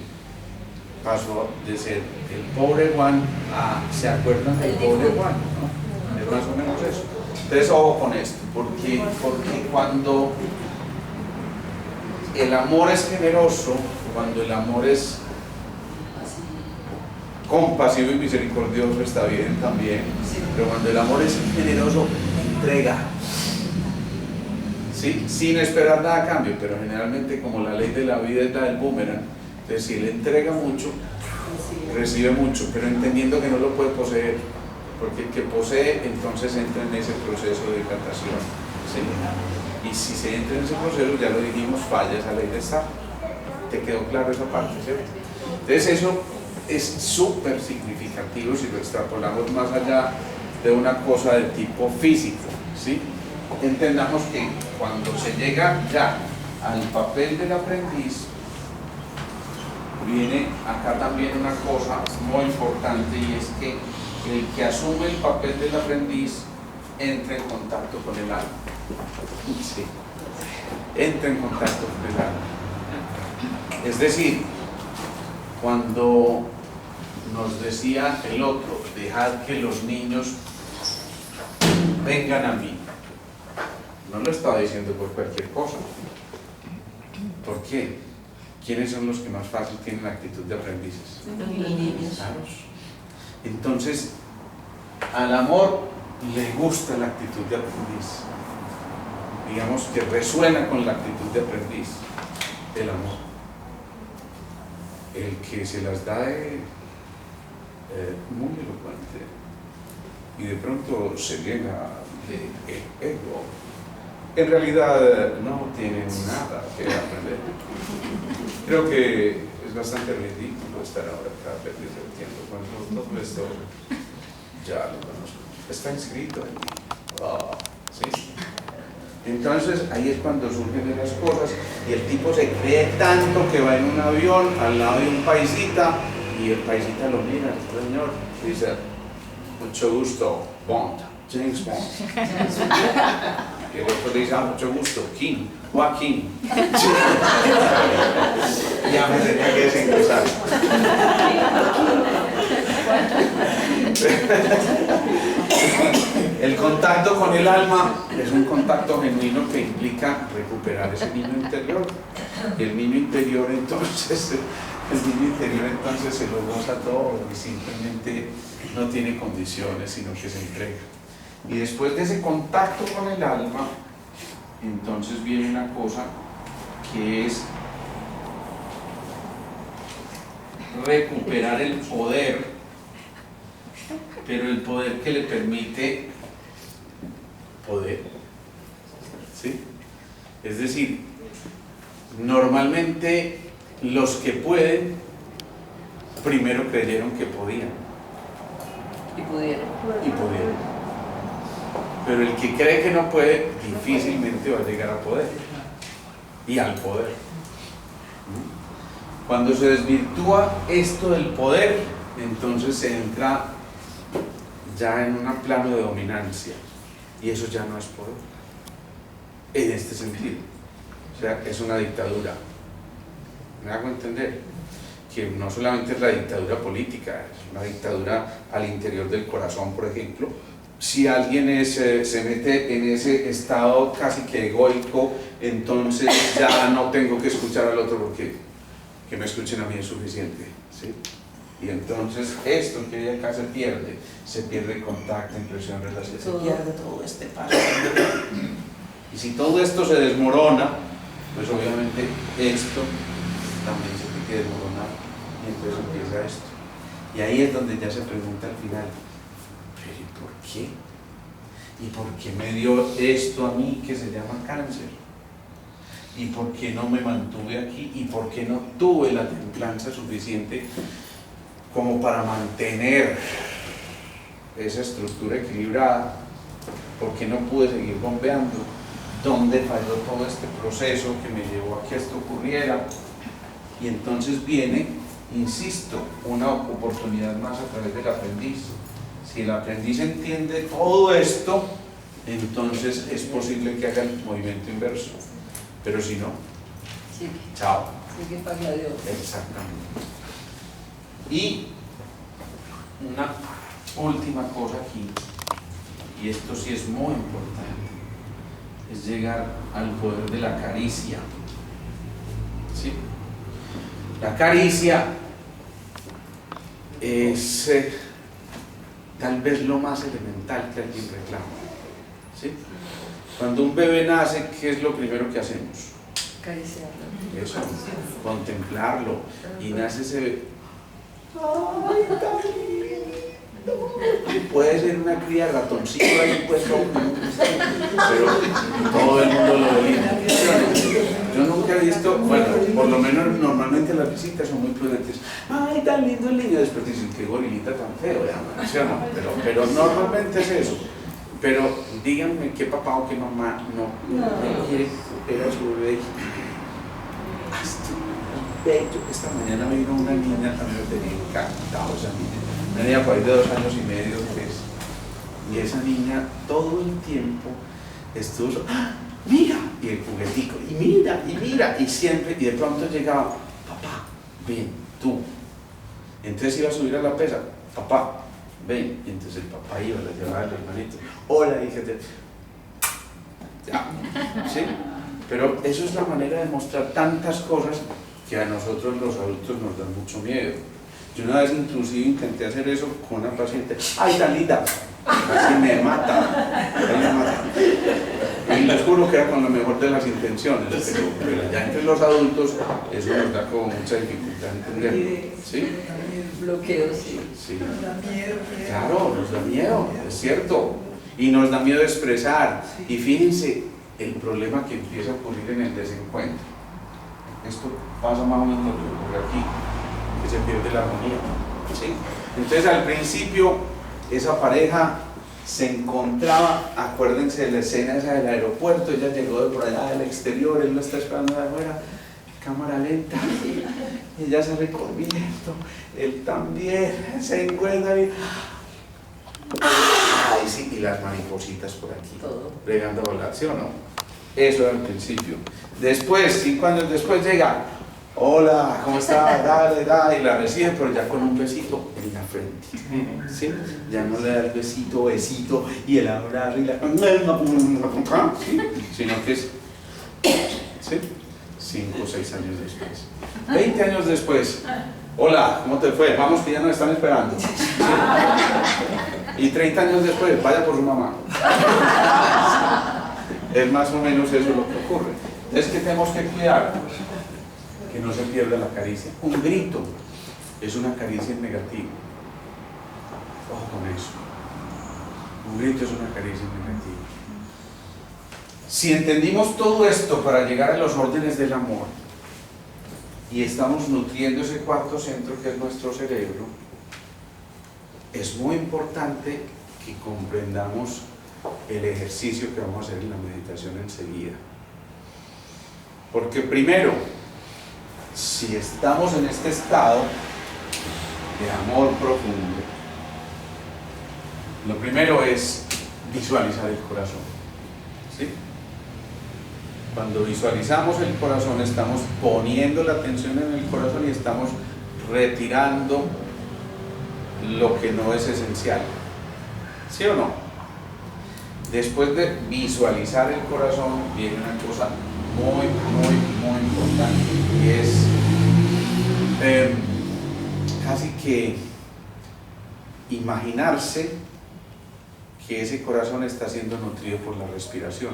pasó de ser el pobre Juan a, ¿se acuerdan del pobre Juan? ¿No? Es más o menos eso. Entonces ojo con esto, porque cuando el amor es generoso, cuando el amor es compasivo y misericordioso está bien también, pero cuando el amor es generoso, entrega, ¿sí? Sin esperar nada a cambio, pero generalmente como la ley de la vida es la del boomerang, entonces si él entrega mucho, recibe mucho, pero entendiendo que no lo puede poseer, porque el que posee entonces entra en ese proceso de hidratación, ¿sí? Y si se entra en ese proceso, ya lo dijimos, falla esa ley de estar. ¿Te quedó claro esa parte, cierto? Entonces eso es súper significativo si lo extrapolamos más allá de una cosa de tipo físico, ¿sí? Entendamos que cuando se llega ya al papel del aprendiz, viene acá también una cosa muy importante, y es que el que asume el papel del aprendiz entra en contacto con el alma. Sí. Entra en contacto con el alma. Es decir, cuando nos decía el otro, dejad que los niños vengan a mí, no lo estaba diciendo por cualquier cosa. ¿Por qué? ¿Quiénes son los que más fácil tienen la actitud de aprendices? Los niños. Claro. Entonces, al amor le gusta la actitud de aprendiz. Digamos que resuena con la actitud de aprendiz, el amor. El que se las da de muy elocuente y de pronto se llena de ego, en realidad no tienen nada que aprender. Creo que es bastante ridículo estar ahora acá perdiendo el tiempo cuando todo esto ya lo conozco, está inscrito en mí. ¿Sí? Entonces ahí es cuando surgen esas cosas y el tipo se cree tanto que va en un avión al lado de un paisita y el paisita lo mira, señor, dice, mucho gusto, Bond, James Bond. Y el otro dice, mucho gusto, King, Joaquín. Ya me tenía que desengrosar. El contacto con el alma es un contacto genuino que implica recuperar ese niño interior. Y el niño interior entonces se lo goza todo y simplemente no tiene condiciones, sino que se entrega. Y después de ese contacto con el alma, entonces viene una cosa que es recuperar el poder, pero el poder que le permite poder, ¿sí? Es decir, normalmente los que pueden primero creyeron que podían Y pudieron. pero el que cree que no puede difícilmente va a llegar a poder y al poder. Cuando se desvirtúa esto del poder, entonces se entra ya en un plano de dominancia. y eso ya no es por en este sentido. O sea, es una dictadura. ¿Me hago entender? Que no solamente es la dictadura política, es una dictadura al interior del corazón, por ejemplo. Si alguien se mete en ese estado casi que egoico, entonces ya no tengo que escuchar al otro porque que me escuchen a mí es suficiente, ¿sí? Y entonces esto que acá se pierde contacto, impresión, relación, se pierde todo este paso. Y si todo esto se desmorona, pues obviamente esto también se tiene que desmoronar y entonces empieza esto. Y ahí es donde ya se pregunta al final, ¿pero y por qué? ¿Y por qué me dio esto a mí que se llama cáncer? ¿Y por qué no me mantuve aquí? ¿Y por qué no tuve la templanza suficiente como para mantener esa estructura equilibrada? ¿Por qué no pude seguir bombeando? ¿Dónde falló todo este proceso que me llevó a que esto ocurriera? Y entonces viene, insisto, una oportunidad más a través del aprendiz. Si el aprendiz entiende todo esto, entonces es posible que haga el movimiento inverso. Pero si no, Sí, chao. sí que pague a Dios. Exactamente. Y una última cosa aquí, y esto sí es muy importante, es llegar al poder de la caricia. ¿Sí? La caricia es tal vez lo más elemental que alguien reclama. ¿Sí? Cuando un bebé nace, ¿qué es lo primero que hacemos? Acariciarlo. Eso, contemplarlo. Y nace ese bebé. ¡Ay, tan lindo! Y puede ser una cría ratoncito ahí, pues, pero todo el mundo lo ve lindo. Yo nunca he visto, bueno, por lo menos normalmente las visitas son muy prudentes. ¡Ay, tan lindo el niño! Después dicen, qué gorilita tan feo, ¿sí o no? Pero normalmente es eso. Pero díganme qué papá o qué mamá no quiere ver a su bebé. Bello. Esta mañana me vino una niña, también me tenía encantado esa niña. Una niña por ahí de 2 años y medio, 3. Y esa niña todo el tiempo estuvo, ¡ah, mira! Y el juguetico, y mira, y siempre, y de pronto llegaba, papá, ven, tú. Entonces iba a subir a la pesa, papá, ven. Y entonces el papá iba, le llevaba al hermanito, hola, hija, ya, ¿sí? Pero eso es la manera de mostrar tantas cosas que a nosotros los adultos nos dan mucho miedo. Yo una vez inclusive intenté hacer eso con una paciente, ¡ay, tan linda! Casi me mata, y les juro que era con la mejor de las intenciones, pero ya entre los adultos eso nos da como mucha dificultad entender, ¿sí? Bloqueo, sí. Sí. Nos da miedo. Claro, nos da miedo, es cierto, y nos da miedo expresar, y fíjense el problema que empieza a ocurrir en el desencuentro. Esto pasa más o menos lo que ocurre aquí, que se pierde la armonía, ¿sí? Entonces al principio esa pareja se encontraba, acuérdense de la escena esa del aeropuerto, ella llegó de por allá del exterior, él lo está esperando de afuera, cámara lenta, y ella se recubierto, él también se encuentra y ¡ay, sí! Y las maripositas por aquí, Todo. plegando a volar, ¿sí o no? Eso era al principio. Después, 5 años después llega, hola, ¿cómo está? Dale, y la recibe, pero ya con un besito en la frente, ¿sí? Ya no le da el besito, y el abrazo y la... ¿sí? Sino que es, ¿sí? 5 o 6 años después. 20 años después, hola, ¿cómo te fue? Vamos que ya nos están esperando. ¿Sí? Y 30 años después, vaya por su mamá. Es más o menos eso lo que ocurre. Es que tenemos que cuidar que no se pierda la caricia. Un grito es una caricia en negativo. Ojo con eso. Un grito es una caricia en negativo. Si entendimos todo esto para llegar a los órdenes del amor y estamos nutriendo ese cuarto centro que es nuestro cerebro, es muy importante que comprendamos el ejercicio que vamos a hacer en la meditación enseguida. Porque primero, si estamos en este estado de amor profundo, lo primero es visualizar el corazón. ¿Sí? Cuando visualizamos el corazón, estamos poniendo la atención en el corazón y estamos retirando lo que no es esencial. ¿Sí o no? Después de visualizar el corazón, viene una cosa muy importante, y es casi que imaginarse que ese corazón está siendo nutrido por la respiración.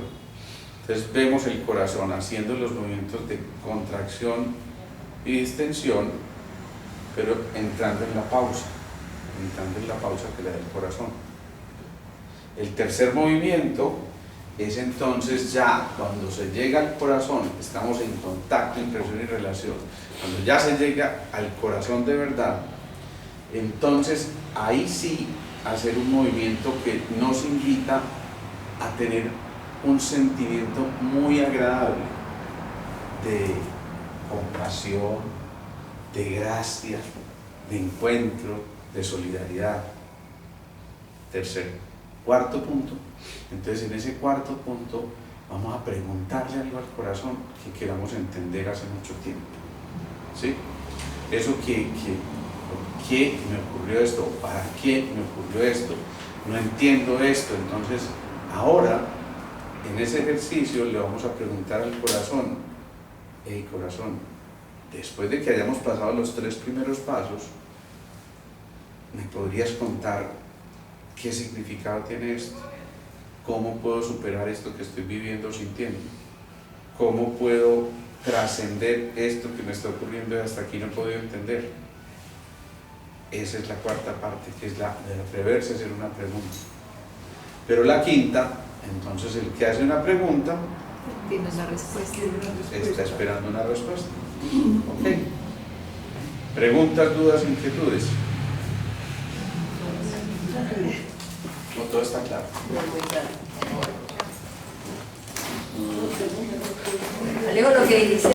Entonces vemos el corazón haciendo los movimientos de contracción y distensión, pero entrando en la pausa que le da el corazón. El tercer movimiento es entonces ya cuando se llega al corazón, estamos en contacto, impresión y relación. Cuando ya se llega al corazón de verdad, entonces ahí sí hacer un movimiento que nos invita a tener un sentimiento muy agradable de compasión, de gracia, de encuentro, de solidaridad. Cuarto punto. Entonces en ese cuarto punto vamos a preguntarle algo al corazón que queramos entender hace mucho tiempo. ¿Sí? Eso ¿por qué me ocurrió esto? ¿Para qué me ocurrió esto? No entiendo esto. Entonces ahora en ese ejercicio le vamos a preguntar al corazón: hey corazón, después de que hayamos pasado los 3 primeros pasos, ¿me podrías contar qué significado tiene esto? ¿Cómo puedo superar esto que estoy viviendo o sintiendo? ¿Cómo puedo trascender esto que me está ocurriendo y hasta aquí no he podido entender? Esa es la cuarta parte, que es la de atreverse a hacer una pregunta. Pero la quinta, entonces el que hace una pregunta Tiene la respuesta. está esperando una respuesta. ¿Ok? Preguntas, dudas, inquietudes. No todo está claro. Alejo, lo que dice